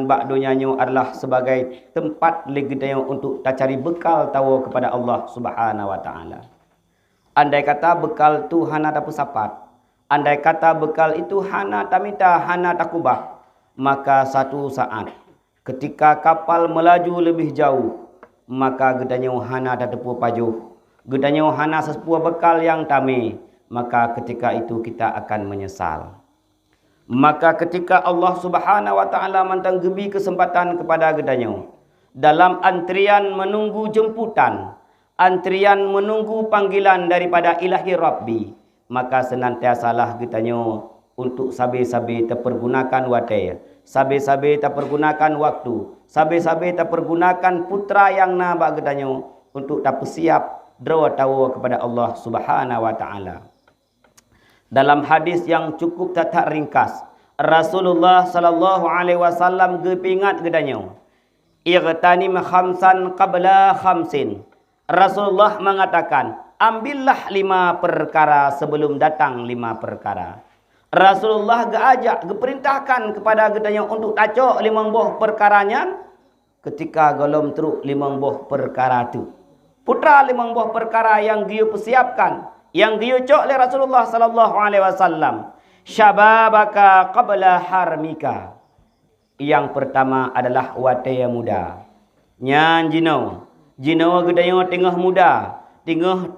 bak dunianya adalah sebagai tempat legedanya untuk tak cari bekal tahu kepada Allah Subhanahu wa taala. Andai kata bekal tu hana tak pusapat, andai kata bekal itu hana tak minta, hana tak kubah, maka satu saat ketika kapal melaju lebih jauh, maka gedanya hana tak tepu pajuh, gedanya hana sesepuah bekal yang tame, maka ketika itu kita akan menyesal. Maka ketika Allah Subhanahu wa taala mantanggebi kesempatan kepada gedanya dalam antrian menunggu jemputan, antrian menunggu panggilan daripada ilahi Rabbi, maka senantiasalah gedanya untuk sabi-sabi terpergunakan watai, sabi-sabi terpergunakan waktu, sabi-sabi terpergunakan putra yang nabak gedanya untuk tak bersiap draw tahu kepada Allah Subhanahu wa taala. Dalam hadis yang cukup tak ringkas, Rasulullah sallallahu alaihi wasallam gepingat gedanya, "Igtanim khamsan qabla khamsin." Rasulullah mengatakan, ambillah 5 perkara sebelum datang 5 perkara. Rasulullah geajak, geperintahkan kepada gedanya untuk tacok 5 buah perkaranya ketika golom teruk 5 buah perkara tu. Putra 5 buah perkara yang dia persiapkan, yang diucap oleh Rasulullah sallallahu alaihi wasallam, syababaka qabla harmika. Yang pertama adalah watai muda. Nyan jinau gedaya tengah muda, tengah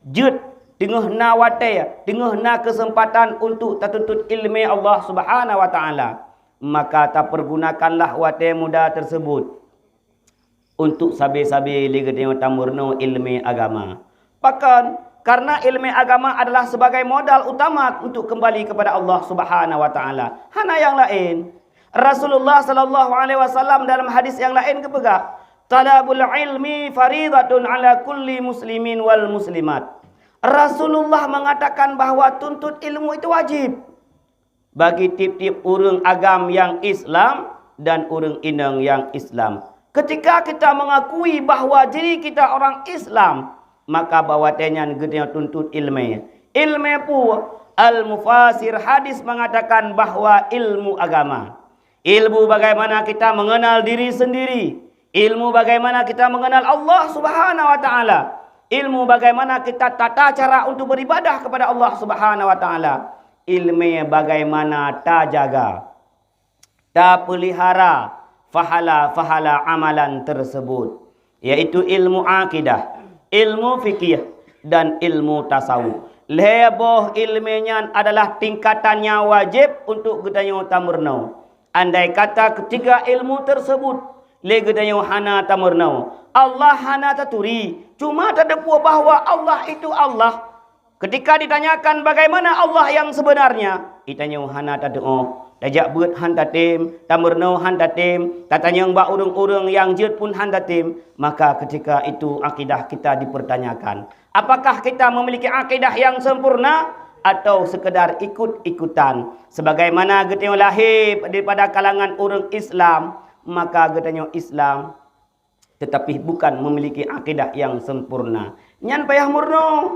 jut, tengah na watai, tengah na kesempatan untuk tertuntut ilmu Allah Subhanahu wa taala. Maka tak pergunakanlah watai muda tersebut untuk sabi-sabi ligedaya tamurno ilmu agama. Bahkan karena ilmu agama adalah sebagai modal utama untuk kembali kepada Allah Subhanahu wa taala. Hana yang lain. Rasulullah sallallahu alaihi wasallam dalam hadis yang lain kepegak, talabul ilmi faridatun ala kulli muslimin wal muslimat. Rasulullah mengatakan bahawa tuntut ilmu itu wajib bagi tiap-tiap orang agam yang Islam dan orang inang yang Islam. Ketika kita mengakui bahawa diri kita orang Islam, maka bawatnya gedenya tuntut ilmu. Ilmu pun al-mufasir hadis mengatakan bahawa ilmu agama, ilmu bagaimana kita mengenal diri sendiri, ilmu bagaimana kita mengenal Allah Subhanahu wa taala, ilmu bagaimana kita tata cara untuk beribadah kepada Allah Subhanahu wa taala, ilmu bagaimana ta jaga, ta pelihara fahala amalan tersebut, yaitu ilmu akidah, ilmu fikih dan ilmu tasawuf. Leboh ilmunya adalah tingkatannya wajib untuk gedanya tamurno. Andai kata ketiga ilmu tersebut le gedanya hana tamurno, Allah hana taturi, cuma terdepu bahawa Allah itu Allah. Ketika ditanyakan bagaimana Allah yang sebenarnya, itanya hana tadeo, tajak buat hantatim, tamurno hantatim, tatanya mbak urung-urung yang jut pun hantatim, maka ketika itu akidah kita dipertanyakan. Apakah kita memiliki akidah yang sempurna atau sekedar ikut-ikutan? Sebagaimana getanya lahir daripada kalangan orang Islam, maka getanya Islam tetapi bukan memiliki akidah yang sempurna. Nyan payah murno.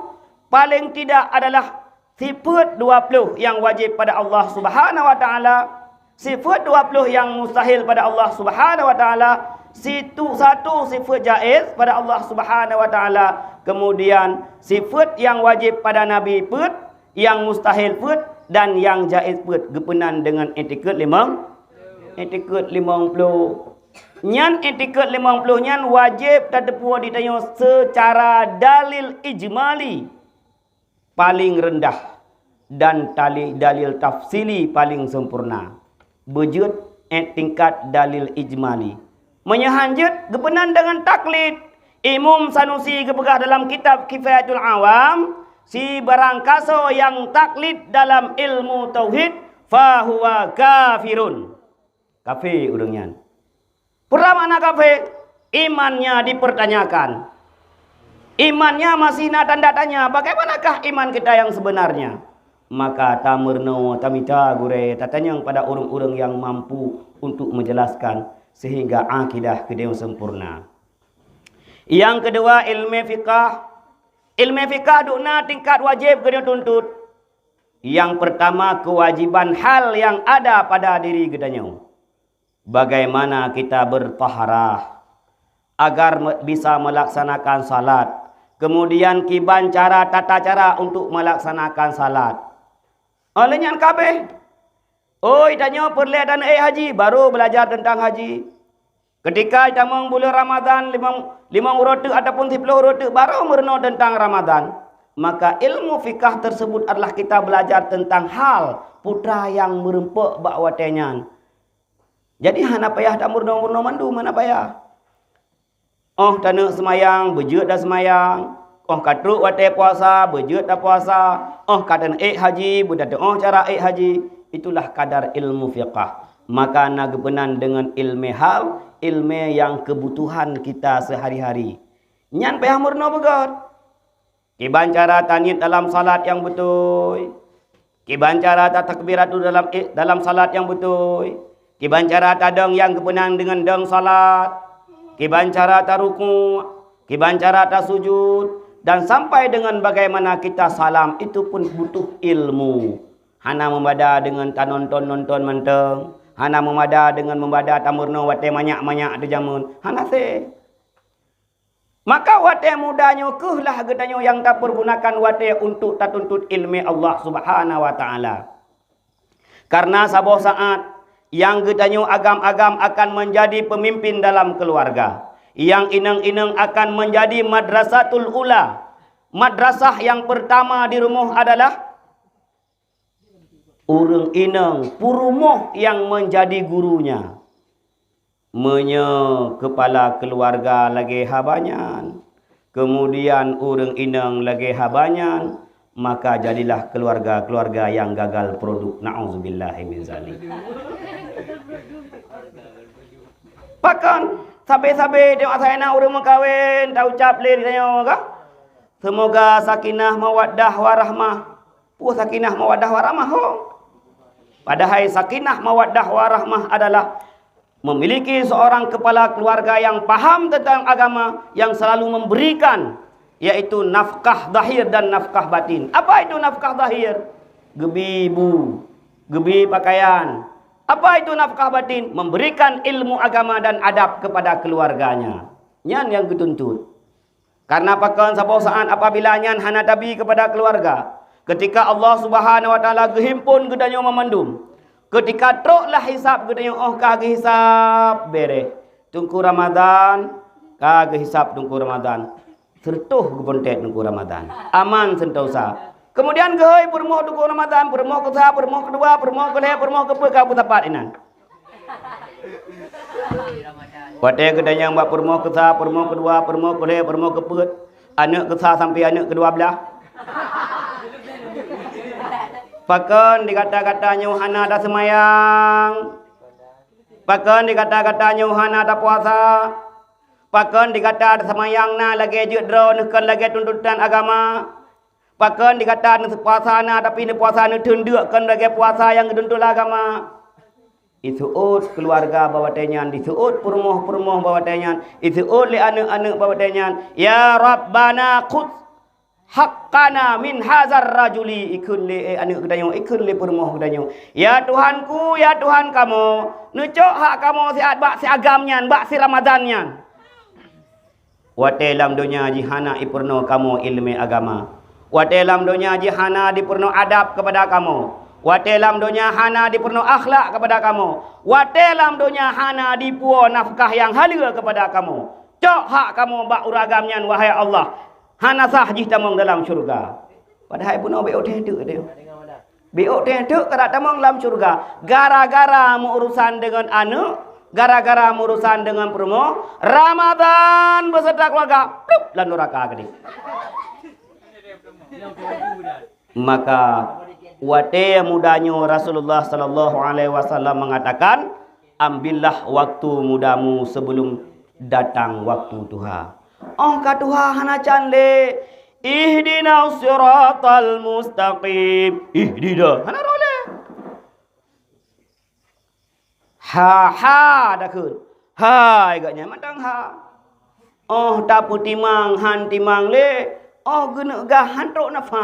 Paling tidak adalah sifat 20 yang wajib pada Allah Subhanahu wa taala, sifat 20 yang mustahil pada Allah Subhanahu wa taala, satu sifat jaiz pada Allah Subhanahu wa taala, kemudian sifat yang wajib pada Nabi put, yang mustahil put dan yang jaiz put, gepenan dengan etiket 50. Nyan etiket 50 nyan wajib terdepu ditanya secara dalil ijmali paling rendah dan dalil tafsili paling sempurna. Bejut tingkat dalil ijmali. Menyahanjut gepenan dengan taklid. Imam Sanusi kepegah dalam kitab Kifayatul Awam, si barangkaso yang taklid dalam ilmu tauhid fahuwa kafirun. Kafir urangnya. Pertama mana kafir? Imannya dipertanyakan. Imannya masih nak tanda tanya, bagaimanakah iman kita yang sebenarnya? Maka tamurno tamita gure tatanya pada orang-orang yang mampu untuk menjelaskan sehingga akidah kita sempurna. Yang kedua ilmu fiqh. Ilmu fiqh dukna tingkat wajib kena tuntut. Yang pertama kewajiban hal yang ada pada diri gedanya. bagaimana kita bertaharah agar bisa melaksanakan salat. Kemudian kiban cara tata cara untuk melaksanakan salat. Lenyan kabeh. Oi tanya perlu dan haji baru belajar tentang haji. Ketika kita bulan Ramadan 5 urut ataupun 10 urut baru merenung tentang Ramadan. Maka ilmu fikah tersebut adalah kita belajar tentang hal putra yang merempuk bak watenyan. Jadi hana payah tak murno-murno mandu mana payah. Oh tanah semayang berjut dah semayang. Oh katruk wate puasa berjut dah puasa. Oh kadang haji budak oh cara haji. Itulah kadar ilmu fiqah. Maka nagebenan dengan ilmu hal, ilmu yang kebutuhan kita sehari-hari. Nyan payah murno begot. Kiban cara tanit dalam salat yang betul. Kiban cara takbiratu dalam salat yang betul. Kiban cara tadang yang kebenang dengan dang salat. Kiban cara taruku. Kiban cara sujud. Dan sampai dengan bagaimana kita salam itu pun butuh ilmu. Hana membaca dengan nonton menteng. Hana membaca dengan membaca tamurno wate manyak-manyak di jamun. Hana se. Maka wate mudanya kehlah gedanya yang tak pergunakan wate untuk tuntut ilmu Allah Subhanahu wa taala. Karena sabuh saat yang gedanya agam-agam akan menjadi pemimpin dalam keluarga. Yang inang-inang akan menjadi madrasatul ula. Madrasah yang pertama di rumah adalah urang inang purumuh yang menjadi gurunya. Kepala keluarga lagi habanyan. Kemudian urang inang lagi habanyan. Maka jadilah keluarga-keluarga yang gagal produk. Na'udzubillahi min zalik. Pakan sabe-sabe tengok saya nak urang mengkawin. Tak ucap lir tanya kah? Semoga sakinah mawaddah warahmah. Sakinah mawaddah warahmah ho. Padahal sakinah mawaddah warahmah adalah memiliki seorang kepala keluarga yang paham tentang agama, yang selalu memberikan, yaitu nafkah zahir dan nafkah batin. Apa itu nafkah zahir? Gebi ibu, gebi pakaian. Apa itu nafkah batin? Memberikan ilmu agama dan adab kepada keluarganya. Nyan yang dituntut. Karena pakan sabuh saat apabila nyan hana tabi kepada keluarga, ketika Allah Subhanahu wa taala gehimpun gedanya memandum. Ketika troklah hisap gedanya kage hisap bere. Tunggu Ramadan, kage hisap tunggu Ramadan. Sertuh gebontet tunggu Ramadan. Aman sentosa. Kemudian gehoi permoh tunggu Ramadan, permoh kesah, permoh kedua, permoh keleh, permoh kepe ka putapat inan. Wate gedanya mbak permoh kesah, permoh kedua, permoh keleh, permoh kepet. Anak kesah sampai anak kedua belah. Pakan dikata-katanya hana dah semayang. Pakan dikata-katanya hana dah puasa. Pakan dikata dah semayang na lagi jedro nekan lagi tuntutan agama. Pakan dikata dah puasa na tapi ni puasa ni tundukkan lagi puasa yang dituntut agama. Isuut keluarga bawa tenyan, isuut permoh-permoh bawa tenyan, isuut li anak-anak bawa tenyan. Ya Rabbana qud haqqana min hazar rajuli ikun li anak kedanyo ikun li permoh kedanyo. Ya Tuhanku, ya Tuhan kamu, nucuk hak kamu siat bak si agamnya, bak si Ramadannya. Wate lam dunia jihana ipurno kamu ilmu agama. Wate lam dunia jihana dipurno adab kepada kamu. Wate lam dunia hana dipurno akhlak kepada kamu. Wate lam dunia hana dipuo nafkah yang halal kepada kamu. Cok hak kamu bak uragamnya wahai Allah. Hana sah jih tamong dalam syurga. Padahal pun beok teduk dia. Beok teduk kada tamong dalam syurga. Gara-gara mu urusan dengan anak, gara-gara mu urusan dengan permo, Ramadan beserta keluarga, plup lan neraka gede. Maka wate mudanya Rasulullah sallallahu alaihi wasallam mengatakan, ambillah waktu mudamu sebelum datang waktu duha. Katuha hana cande ihdina siratal mustaqim. Ihdina hana role. Ha dakun. Hai gaknya matang ha. Tapu timang han timang le. Gena gahan tok nafa.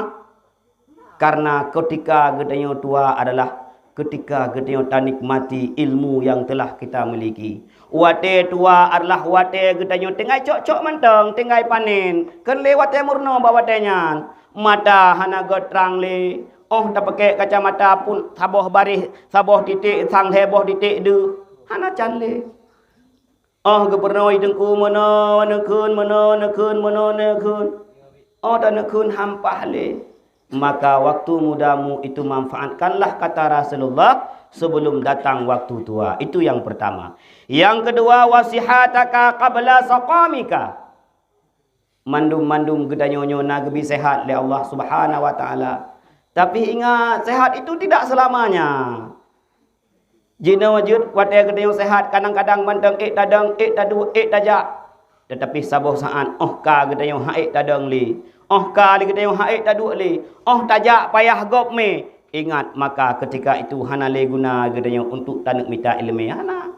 Karena ketika gedanya tua adalah ketika kita tak nikmati ilmu yang telah kita miliki. Wate tua adalah wate kita tengah cok-cok menteng, tengah panen. Kan lewat murno bawatenya. Mata hana terang le. Oh tak pakai kacamata pun saboh baris, saboh titik, sang heboh titik du. Hana canle. Oh gepernoi dengku mana nekun. Oh dan nekun hampah le. Maka waktu mudamu itu manfaatkanlah kata Rasulullah sebelum datang waktu tua. Itu yang pertama. Yang kedua, wasihataka qabla saqamika. Mandum-mandum gedanyonyo nagebi sehat oleh Allah Subhanahu wa taala. Tapi ingat, sehat itu tidak selamanya. Jina wajud watai gedanyo sehat kadang-kadang mandang tadang tadu tajak. Tetapi saboh saat ka gedanyo haik tadang li. Kali kita yang haid tadu li. Tajak payah gop me. Ingat maka ketika itu hana le guna gedanya untuk tanak mita ilmu hana.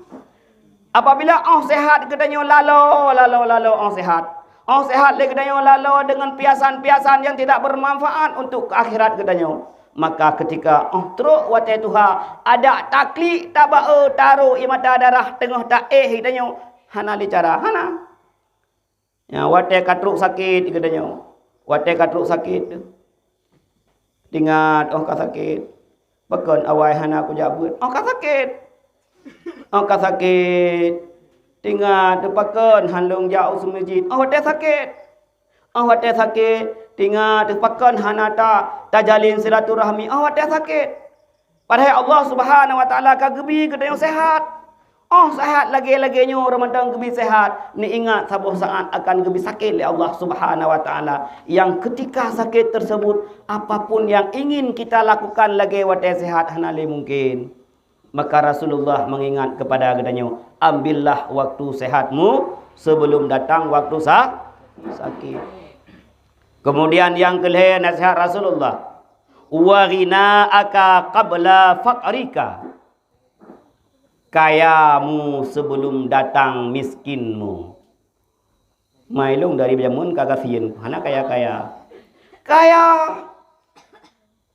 Apabila sehat gedanya lalu sehat. Sehat le gedanya lalu dengan piasan-piasan yang tidak bermanfaat untuk akhirat gedanya. Maka ketika teruk watai tuha ada taklik tabau taruh mata darah tengah tak gedanya hana le cara hana. Ya watai katruk sakit gedanya. Watai katruk sakit. Ingat, ka sakit. Bakon awai hana aku jabut. Ka sakit. Ka sakit. Ingat, bakon handung jauh semajid. Watai sakit. Watai sakit. Ingat, bakon hana ta jalin silaturahmi. Watai sakit. Padahal Allah Subhanahu wa taala kagebi kedayang sehat. Sehat lagi-laginya orang mandang gebi sehat. Ni ingat sabuh saat akan gebi sakit oleh Allah Subhanahu wa taala. Yang ketika sakit tersebut, apapun yang ingin kita lakukan lagi watai sehat hanale mungkin. Maka Rasulullah mengingat kepada gedanya, ambillah waktu sehatmu sebelum datang waktu sakit. Kemudian yang kelih nasihat Rasulullah, wa ghinaaka qabla faqrika. Kayamu sebelum datang miskinmu. Mailung dari jamun kagasian. Hana kaya.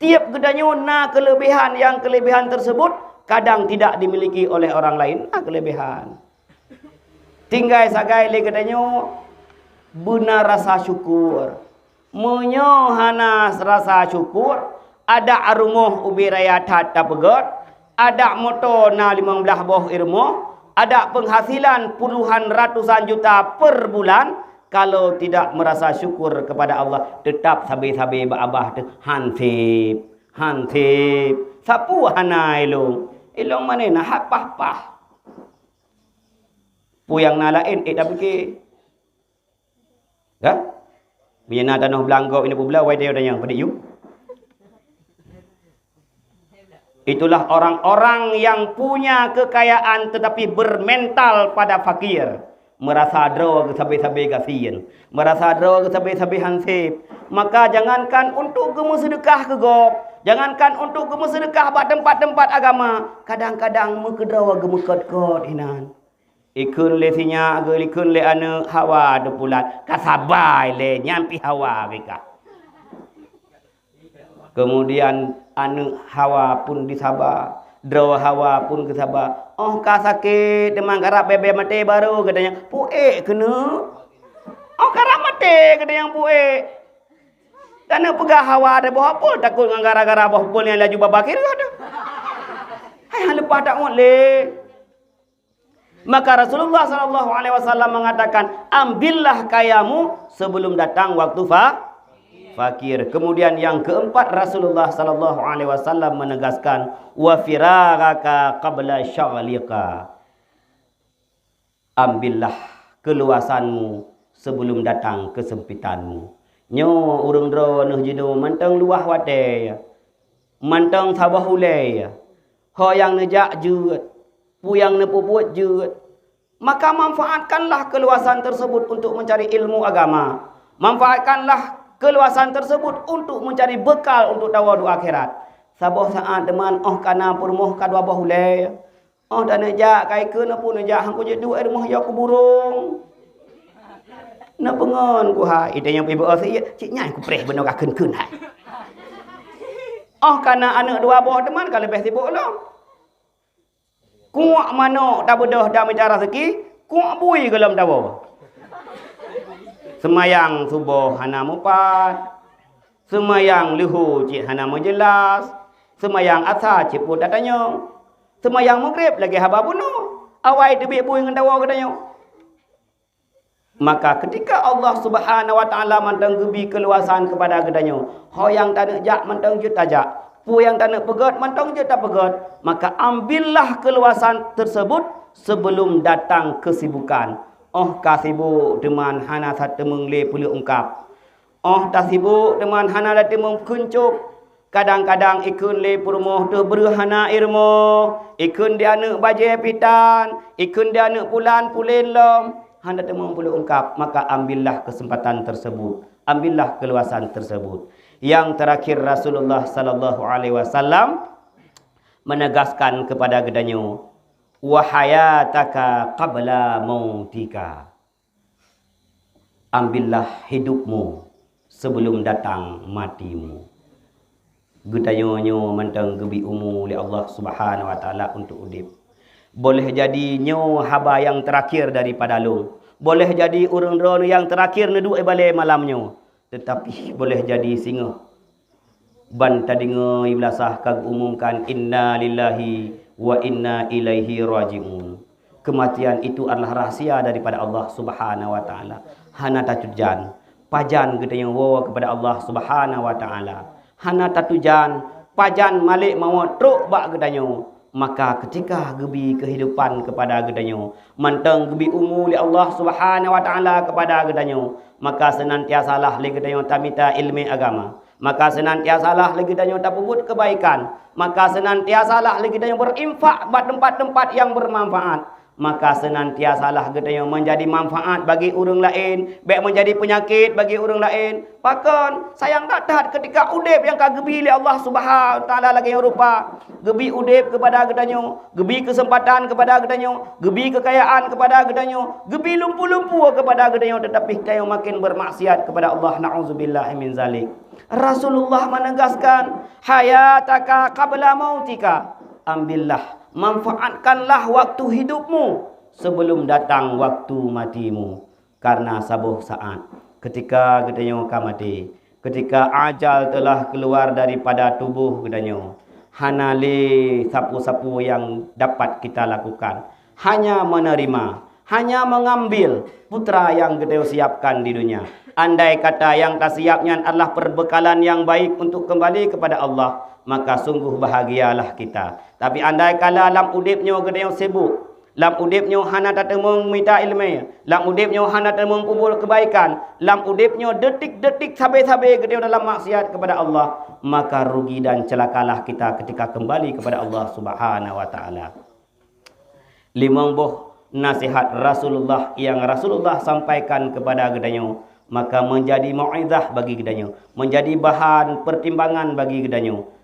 Tiap gedanya na kelebihan yang kelebihan tersebut kadang tidak dimiliki oleh orang lain. Kelebihan. Tinggal sagai le gedanya benar rasa syukur. Menyo hana rasa syukur. Ada arumuh ubi raya tata pegot. Ada motor na 15 boh ilmu, ada penghasilan puluhan ratusan juta per bulan. Kalau tidak merasa syukur kepada Allah, tetap sabi-sabi abah tu hansip. Sapu hana ilung mana na hapah. Puyang na lain tak fikir. Ya? Biar tanah belangkau ini pula wai dia yang pada you. Itulah orang-orang yang punya kekayaan tetapi bermental pada fakir. Merasa draw ke sabi-sabi kasihan. Merasa draw ke sabi-sabi hansip. Maka jangankan untuk gemu sedekah ke gop. Jangankan untuk gemu sedekah pada tempat-tempat agama. Kadang-kadang mekedraw gemu kot-kot hinan. Ikun le sinya ikun le ane hawa de pulat. Kasabai le nyampi hawa mereka. Kemudian anu hawa pun disabar, draw hawa pun kesabar. Ka sakit demang garap bebe mate baru katanya. Puek kena. Garap mate katanya puek. Dan pegah hawa ada bawa apa takut dengan gara-gara bawa pun yang laju babakir ada. Hai lepas tak boleh. Maka Rasulullah sallallahu alaihi wasallam mengatakan, ambillah kayamu sebelum datang waktu fakir. Kemudian yang keempat Rasulullah sallallahu alaihi wasallam menegaskan wa firagaka qabla syaghlika. Ambillah keluasanmu sebelum datang kesempitanmu. Nyo urang dro noh jino mantang luah wate. Mantang sabah ulai. Ho yang nejak jeut, puyang nepuput jeut. Maka manfaatkanlah keluasan tersebut untuk mencari ilmu agama. Manfaatkanlah keluasan tersebut untuk mencari bekal untuk tawadu akhirat. Saboh saat teman kana purmoh kadua bahulai. Dan nejak kai ke na pun nejak hangku je dua rumah ya ku burung. Na pengon ku ha ite yang ibu asi cik nyai ku preh beno ka keun-keun hai. Oh karena anak dua buah teman kalau lebih sibuk lah. Kuak mana tak bedah dah mencari rezeki, kuak bui ke dalam tawa. Semayang subuh hana mupat, semayang luhur cik hana menjelas, semayang asar cik pun tak tanya, semayang maghrib lagi haba bunuh, awai tebik bui dengan tawa katanya. Maka ketika Allah Subhanahu wa taala mantang gebi keluasan kepada gedanya, ho yang tak nak jak mantang je tajak, pu yang tak nak pegat mantang je tak pegat, maka ambillah keluasan tersebut sebelum datang kesibukan. Oh kasibuk teman hana satu mengle pulih ungkap. Oh tak sibuk teman hana datang mengkuncuk. Kadang-kadang ikun le purmoh tu berhana irmo, ikun dia nak bajai pitan, ikun dia nak pulan pulin lom. Handa temu perlu ungkap, maka ambillah kesempatan tersebut, ambillah keluasan tersebut. Yang terakhir Rasulullah sallallahu alaihi wasallam menegaskan kepada gedanya, wa hayataka qabla mautika. Ambillah hidupmu sebelum datang matimu. Gedanya mantang gebi umur oleh Allah Subhanahu wa taala untuk udip. Boleh jadi nyo haba yang terakhir daripada lu. Boleh jadi urang drone yang terakhir neduk balik malamnya. Tetapi boleh jadi singa. Ban tadinga iblasah kag umumkan inna lillahi wa inna ilaihi rajiun. Kematian itu adalah rahsia daripada Allah Subhanahu wa taala. Hana tatujan, pajan gedenya wawa kepada Allah Subhanahu wa taala. Hana tatujan, pajan malik mawa truk bak gedanya. Maka ketika gebi kehidupan kepada gedanya, mantang gebi umur li Allah Subhanahu wa taala kepada gedanya, maka senantiasalah li gedanya tamita ilmu agama, maka senantiasalah li gedanya tapubut kebaikan, maka senantiasalah li gedanya berinfak pada tempat-tempat yang bermanfaat, maka senantiasalah gedanya menjadi manfaat bagi orang lain, baik menjadi penyakit bagi orang lain. Bahkan sayang tak tahat ketika udip yang kagebi oleh Allah Subhanahu wa taala lagi yang rupa, gebi udip kepada gedanya, gebi kesempatan kepada gedanya, gebi kekayaan kepada gedanya, gebi lumpuh-lumpuh kepada gedanya, tetapi kita yang makin bermaksiat kepada Allah, na'udzubillah min zalik. Rasulullah menegaskan, hayataka qabla mautika. Ambillah, manfaatkanlah waktu hidupmu sebelum datang waktu matimu. Karena sabuh saat ketika gedanya akan mati, ketika ajal telah keluar daripada tubuh gedanya, hanali sapu-sapu yang dapat kita lakukan, hanya menerima, hanya mengambil putra yang gedaya siapkan di dunia. Andai kata yang tak siapnya adalah perbekalan yang baik untuk kembali kepada Allah, maka sungguh bahagialah kita. Tapi andai kala lam udipnya gedaya sibuk, lam udipnya hana tatemu minta ilmu, lam udipnya hana tatemu kubul kebaikan, lam udipnya detik-detik sabai-sabai gedaya dalam maksiat kepada Allah, maka rugi dan celakalah kita ketika kembali kepada Allah Subhanahu wa taala. 5 buah nasihat Rasulullah yang Rasulullah sampaikan kepada gedanya, maka menjadi mauizah bagi gedanya, menjadi bahan pertimbangan bagi gedanya.